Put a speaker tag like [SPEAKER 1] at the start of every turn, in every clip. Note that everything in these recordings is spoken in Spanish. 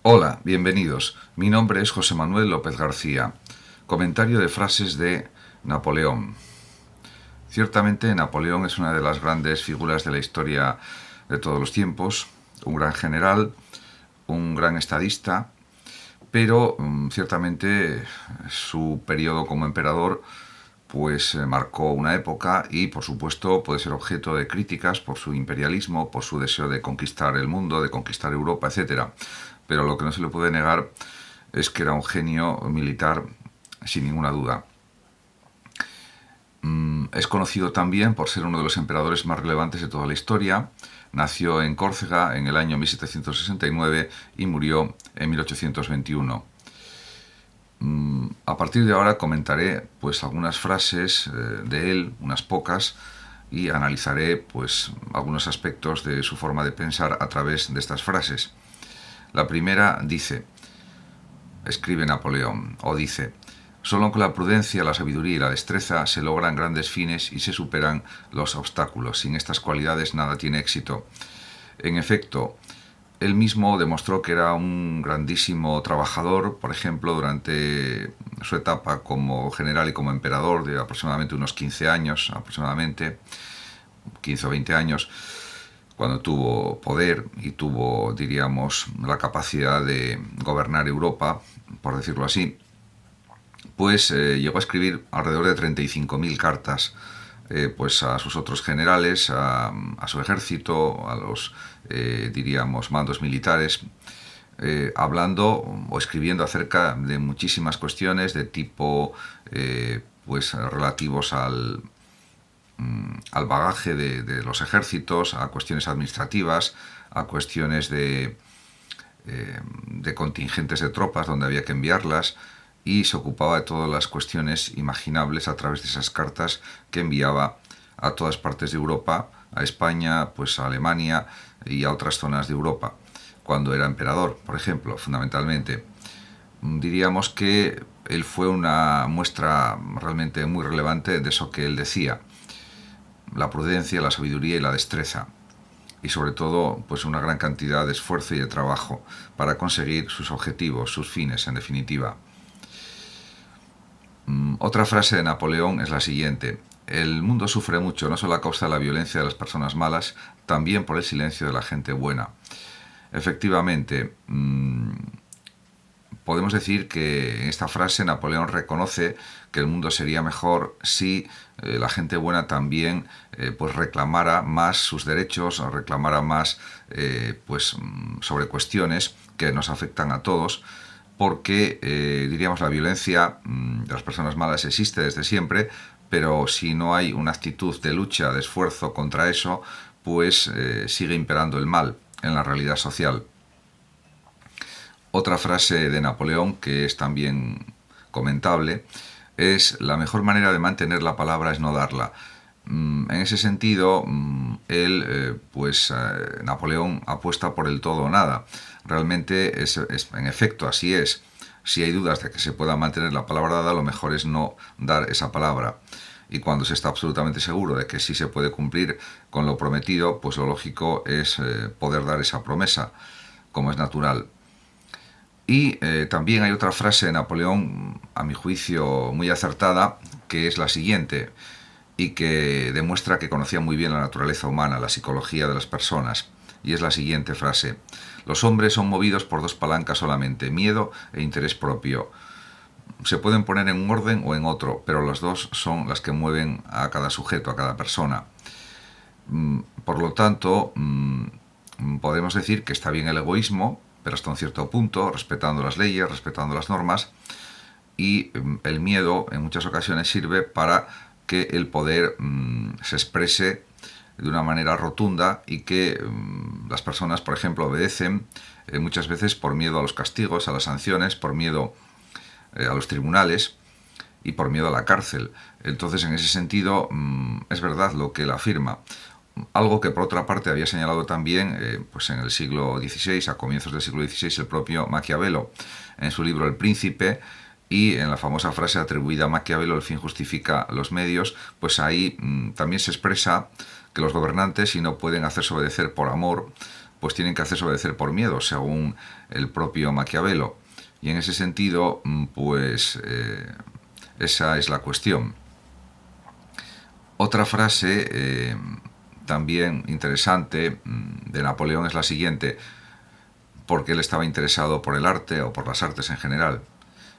[SPEAKER 1] Hola, bienvenidos. Mi nombre es José Manuel López García. Comentario de frases de Napoleón. Ciertamente Napoleón es una de las grandes figuras de la historia de todos los tiempos, un gran general, un gran estadista, pero ciertamente su periodo como emperador pues marcó una época y por supuesto puede ser objeto de críticas por su imperialismo, por su deseo de conquistar el mundo, de conquistar Europa, etcétera. Pero lo que no se le puede negar es que era un genio militar sin ninguna duda. Es conocido también por ser uno de los emperadores más relevantes de toda la historia. Nació en Córcega en el año 1769 y murió en 1821. A partir de ahora comentaré pues algunas frases de él, unas pocas, y analizaré pues algunos aspectos de su forma de pensar a través de estas frases. La primera dice, escribe Napoleón, o dice: solo con la prudencia, la sabiduría y la destreza se logran grandes fines y se superan los obstáculos. Sin estas cualidades nada tiene éxito. En efecto, él mismo demostró que era un grandísimo trabajador, por ejemplo, durante su etapa como general y como emperador de aproximadamente unos 15 años, aproximadamente 15 o 20 años, cuando tuvo poder y tuvo, diríamos, la capacidad de gobernar Europa, por decirlo así, pues llegó a escribir alrededor de 35.000 cartas pues a sus otros generales, a su ejército, a los, diríamos, mandos militares, hablando o escribiendo acerca de muchísimas cuestiones de tipo pues relativos al bagaje de los ejércitos, a cuestiones administrativas, a cuestiones de contingentes de tropas donde había que enviarlas, y se ocupaba de todas las cuestiones imaginables a través de esas cartas que enviaba a todas partes de Europa, a España, pues a Alemania y a otras zonas de Europa, cuando era emperador, por ejemplo, fundamentalmente. Diríamos que él fue una muestra realmente muy relevante de eso que él decía: la prudencia, la sabiduría y la destreza, y sobre todo pues una gran cantidad de esfuerzo y de trabajo para conseguir sus objetivos, sus fines, en definitiva. Otra frase de Napoleón es la siguiente: el mundo sufre mucho no solo a causa de la violencia de las personas malas, también por el silencio de la gente buena. Efectivamente, podemos decir que en esta frase Napoleón reconoce que el mundo sería mejor si la gente buena también pues reclamara más sus derechos, o reclamara más pues sobre cuestiones que nos afectan a todos, porque diríamos la violencia de las personas malas existe desde siempre, pero si no hay una actitud de lucha, de esfuerzo contra eso, pues sigue imperando el mal en la realidad social. Otra frase de Napoleón que es también comentable es: la mejor manera de mantener la palabra es no darla. En ese sentido, Napoleón apuesta por el todo o nada. Realmente, en efecto, así es. Si hay dudas de que se pueda mantener la palabra dada, lo mejor es no dar esa palabra. Y cuando se está absolutamente seguro de que sí se puede cumplir con lo prometido, pues lo lógico es poder dar esa promesa, como es natural. Y también hay otra frase de Napoleón, a mi juicio muy acertada, que es la siguiente, y que demuestra que conocía muy bien la naturaleza humana, la psicología de las personas. Y es la siguiente frase: los hombres son movidos por dos palancas solamente, miedo e interés propio. Se pueden poner en un orden o en otro, pero las dos son las que mueven a cada sujeto, a cada persona. Por lo tanto, podemos decir que está bien el egoísmo, pero hasta un cierto punto, respetando las leyes, respetando las normas, y el miedo en muchas ocasiones sirve para que el poder se exprese de una manera rotunda y que las personas, por ejemplo, obedecen muchas veces por miedo a los castigos, a las sanciones, por miedo a los tribunales y por miedo a la cárcel. Entonces, en ese sentido, es verdad lo que él afirma. Algo que por otra parte había señalado también pues en el siglo XVI, a comienzos del siglo XVI, el propio Maquiavelo, en su libro El Príncipe, y en la famosa frase atribuida a Maquiavelo: el fin justifica los medios, pues ahí también se expresa que los gobernantes, si no pueden hacerse obedecer por amor, pues tienen que hacerse obedecer por miedo, según el propio Maquiavelo. Y en ese sentido, pues esa es la cuestión. Otra frase también interesante de Napoleón es la siguiente, porque él estaba interesado por el arte o por las artes en general.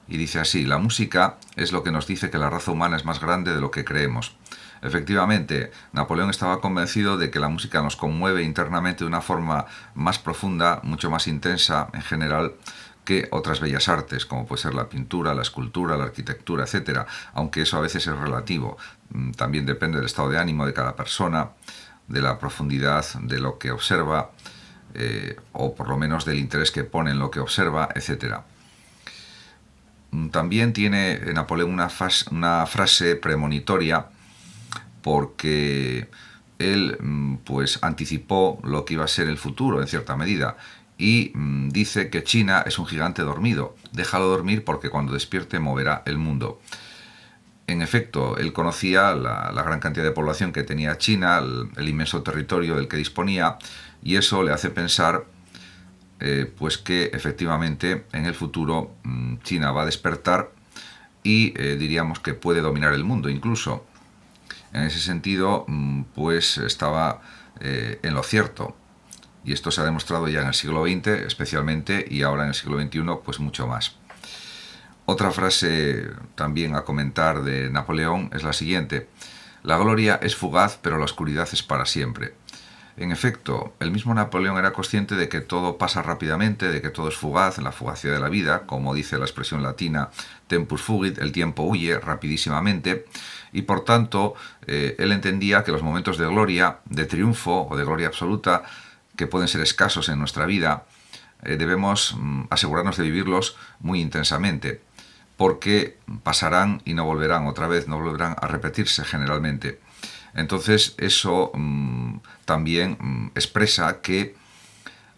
[SPEAKER 1] Y dice así: la música es lo que nos dice que la raza humana es más grande de lo que creemos. Efectivamente, Napoleón estaba convencido de que la música nos conmueve internamente de una forma más profunda, mucho más intensa en general, que otras bellas artes, como puede ser la pintura, la escultura, la arquitectura, etc. Aunque eso a veces es relativo. También depende del estado de ánimo de cada persona, de la profundidad de lo que observa, o por lo menos del interés que pone en lo que observa, etc. También tiene Napoleón una frase premonitoria, porque él pues anticipó lo que iba a ser el futuro en cierta medida, y dice que China es un gigante dormido, déjalo dormir porque cuando despierte moverá el mundo. En efecto, él conocía la gran cantidad de población que tenía China, el inmenso territorio del que disponía, y eso le hace pensar pues que efectivamente en el futuro China va a despertar y diríamos que puede dominar el mundo incluso. En ese sentido, pues estaba en lo cierto. Y esto se ha demostrado ya en el siglo XX especialmente, y ahora en el siglo XXI pues mucho más. Otra frase también a comentar de Napoleón es la siguiente: la gloria es fugaz, pero la oscuridad es para siempre. En efecto, el mismo Napoleón era consciente de que todo pasa rápidamente, de que todo es fugaz, en la fugacidad de la vida, como dice la expresión latina tempus fugit, el tiempo huye rapidísimamente, y por tanto él entendía que los momentos de gloria, de triunfo o de gloria absoluta, que pueden ser escasos en nuestra vida, debemos asegurarnos de vivirlos muy intensamente, porque pasarán y no volverán otra vez, no volverán a repetirse generalmente. Entonces eso también expresa que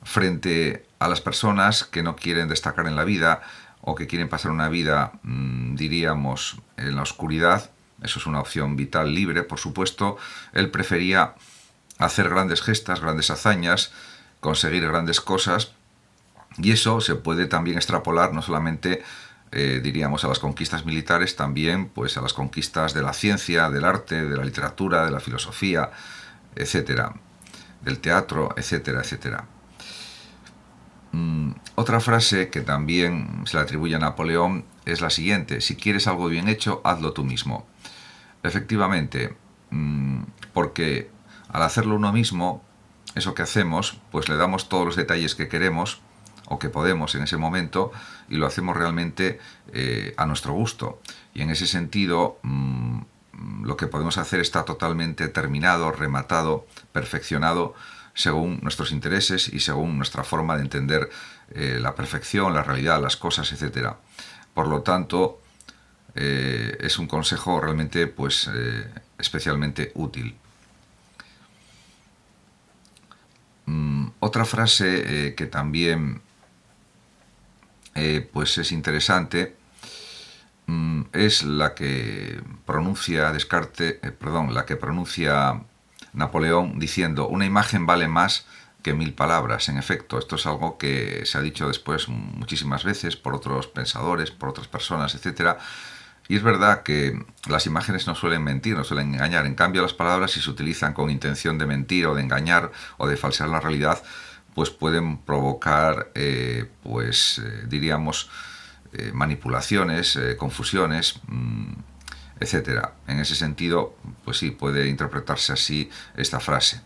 [SPEAKER 1] frente a las personas que no quieren destacar en la vida o que quieren pasar una vida, diríamos, en la oscuridad, eso es una opción vital libre, por supuesto, él prefería hacer grandes gestas, grandes hazañas, conseguir grandes cosas, y eso se puede también extrapolar no solamente diríamos a las conquistas militares, también pues a las conquistas de la ciencia, del arte, de la literatura, de la filosofía, etcétera, del teatro, etcétera, etcétera. Otra frase que también se le atribuye a Napoleón es la siguiente: si quieres algo bien hecho, hazlo tú mismo. Efectivamente, porque al hacerlo uno mismo, eso que hacemos, pues le damos todos los detalles que queremos o que podemos en ese momento, y lo hacemos realmente a nuestro gusto. Y en ese sentido, lo que podemos hacer está totalmente terminado, rematado, perfeccionado, según nuestros intereses y según nuestra forma de entender la perfección, la realidad, las cosas, etc. Por lo tanto, es un consejo realmente pues especialmente útil. Otra frase que también pues es interesante es la que pronuncia la que pronuncia Napoleón, diciendo: una imagen vale más que 1000 palabras. En efecto, esto es algo que se ha dicho después muchísimas veces por otros pensadores, por otras personas, etcétera. Y es verdad que las imágenes no suelen mentir, no suelen engañar. En cambio, las palabras, si se utilizan con intención de mentir o de engañar o de falsear la realidad, pues pueden provocar, diríamos, manipulaciones, confusiones, etcétera. En ese sentido, pues sí, puede interpretarse así esta frase.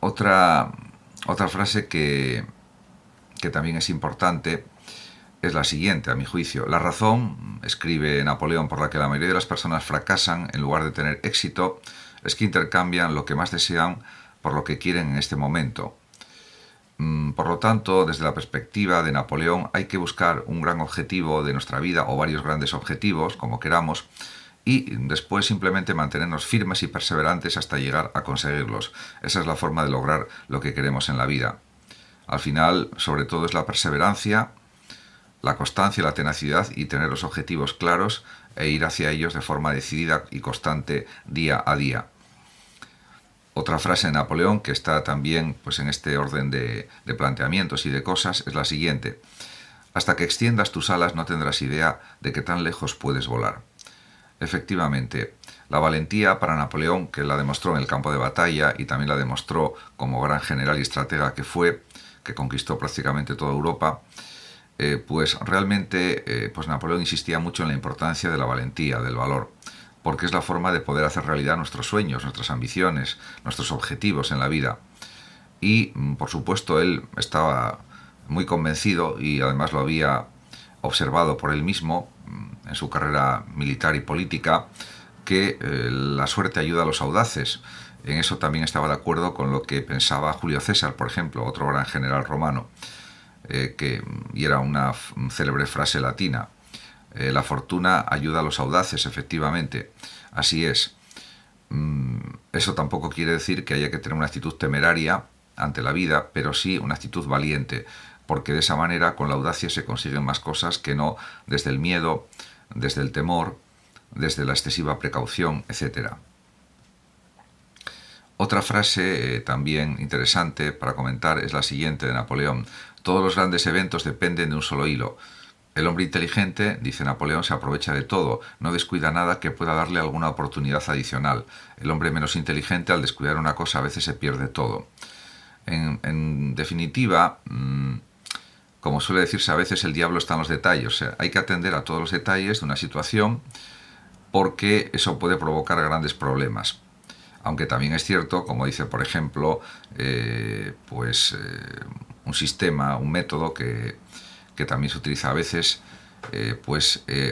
[SPEAKER 1] Otra frase que también es importante es la siguiente, a mi juicio: la razón, escribe Napoleón, por la que la mayoría de las personas fracasan en lugar de tener éxito, es que intercambian lo que más desean por lo que quieren en este momento. Por lo tanto, desde la perspectiva de Napoleón, hay que buscar un gran objetivo de nuestra vida, o varios grandes objetivos, como queramos, y después simplemente mantenernos firmes y perseverantes hasta llegar a conseguirlos. Esa es la forma de lograr lo que queremos en la vida. Al final, sobre todo, es la perseverancia, la constancia, la tenacidad, y tener los objetivos claros e ir hacia ellos de forma decidida y constante día a día. Otra frase de Napoleón que está también pues, en este orden de planteamientos y de cosas es la siguiente: hasta que extiendas tus alas no tendrás idea de qué tan lejos puedes volar. Efectivamente, la valentía para Napoleón, que la demostró en el campo de batalla y también la demostró como gran general y estratega que fue, que conquistó prácticamente toda Europa, pues realmente pues Napoleón insistía mucho en la importancia de la valentía, del valor, porque es la forma de poder hacer realidad nuestros sueños, nuestras ambiciones, nuestros objetivos en la vida. Y, por supuesto, él estaba muy convencido, y además lo había observado por él mismo en su carrera militar y política, que la suerte ayuda a los audaces. En eso también estaba de acuerdo con lo que pensaba Julio César, por ejemplo, otro gran general romano, y era una célebre frase latina: la fortuna ayuda a los audaces, efectivamente. Así es. Eso tampoco quiere decir que haya que tener una actitud temeraria ante la vida, pero sí una actitud valiente, porque de esa manera, con la audacia, se consiguen más cosas que no desde el miedo, desde el temor, desde la excesiva precaución, etc. Otra frase también interesante para comentar es la siguiente de Napoleón: todos los grandes eventos dependen de un solo hilo. El hombre inteligente, dice Napoleón, se aprovecha de todo, no descuida nada que pueda darle alguna oportunidad adicional. El hombre menos inteligente, al descuidar una cosa, a veces se pierde todo. En definitiva, como suele decirse a veces, el diablo está en los detalles. O sea, hay que atender a todos los detalles de una situación, porque eso puede provocar grandes problemas. Aunque también es cierto, como dice, por ejemplo, un sistema, un método que también se utiliza a veces,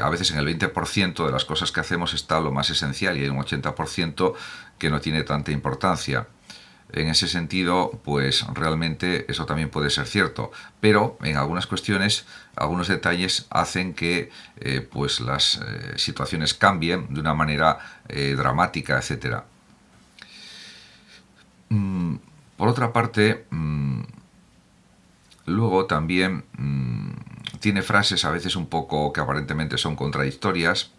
[SPEAKER 1] a veces en el 20% de las cosas que hacemos está lo más esencial, y hay un 80% que no tiene tanta importancia. En ese sentido, pues realmente eso también puede ser cierto, pero en algunas cuestiones, algunos detalles hacen que pues las situaciones cambien de una manera dramática, etc. Por otra parte, luego también tiene frases a veces un poco que aparentemente son contradictorias,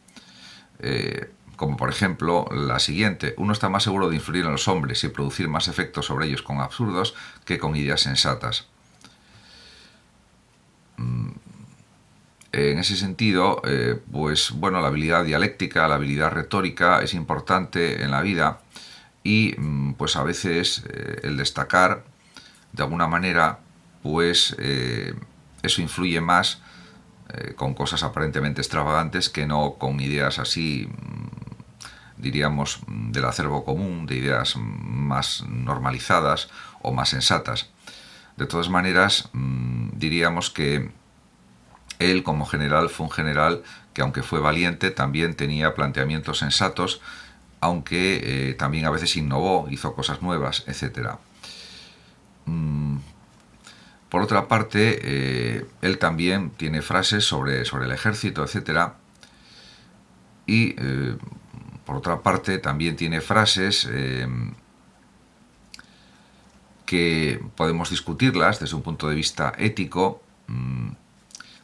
[SPEAKER 1] como por ejemplo la siguiente: uno está más seguro de influir en los hombres y producir más efectos sobre ellos con absurdos que con ideas sensatas. En ese sentido, pues bueno, la habilidad dialéctica, la habilidad retórica es importante en la vida, y pues a veces el destacar de alguna manera, pues eso influye más con cosas aparentemente extravagantes que no con ideas así, diríamos, del acervo común, de ideas más normalizadas o más sensatas. De todas maneras, diríamos que él, como general, fue un general que, aunque fue valiente, también tenía planteamientos sensatos, aunque también a veces innovó, hizo cosas nuevas, etc. Por otra parte, él también tiene frases sobre el ejército, etc. Y por otra parte también tiene frases que podemos discutirlas desde un punto de vista ético.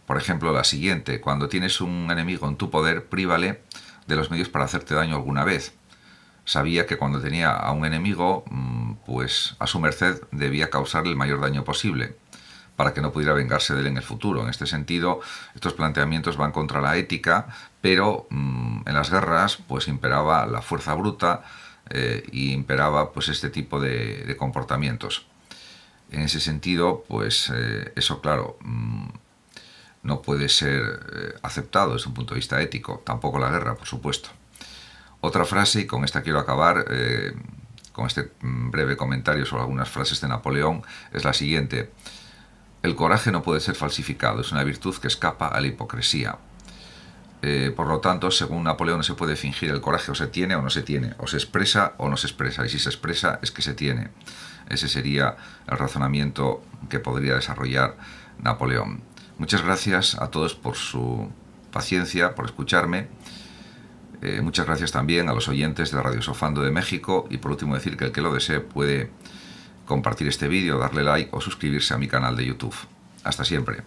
[SPEAKER 1] Por ejemplo, la siguiente: cuando tienes un enemigo en tu poder, prívale de los medios para hacerte daño alguna vez. Sabía que cuando tenía a un enemigo, pues a su merced debía causarle el mayor daño posible, para que no pudiera vengarse de él en el futuro. En este sentido, estos planteamientos van contra la ética, pero en las guerras pues imperaba la fuerza bruta, y imperaba pues este tipo de comportamientos. En ese sentido, pues eso, claro, no puede ser aceptado desde un punto de vista ético, tampoco la guerra, por supuesto. Otra frase, y con esta quiero acabar, con este breve comentario sobre algunas frases de Napoleón, es la siguiente: el coraje no puede ser falsificado, es una virtud que escapa a la hipocresía. Por lo tanto, según Napoleón, no se puede fingir el coraje: o se tiene o no se tiene, o se expresa o no se expresa, y si se expresa es que se tiene. Ese sería el razonamiento que podría desarrollar Napoleón. Muchas gracias a todos por su paciencia, por escucharme. Muchas gracias también a los oyentes de Radio Sofando de México, y por último decir que el que lo desee puede compartir este vídeo, darle like o suscribirse a mi canal de YouTube. Hasta siempre.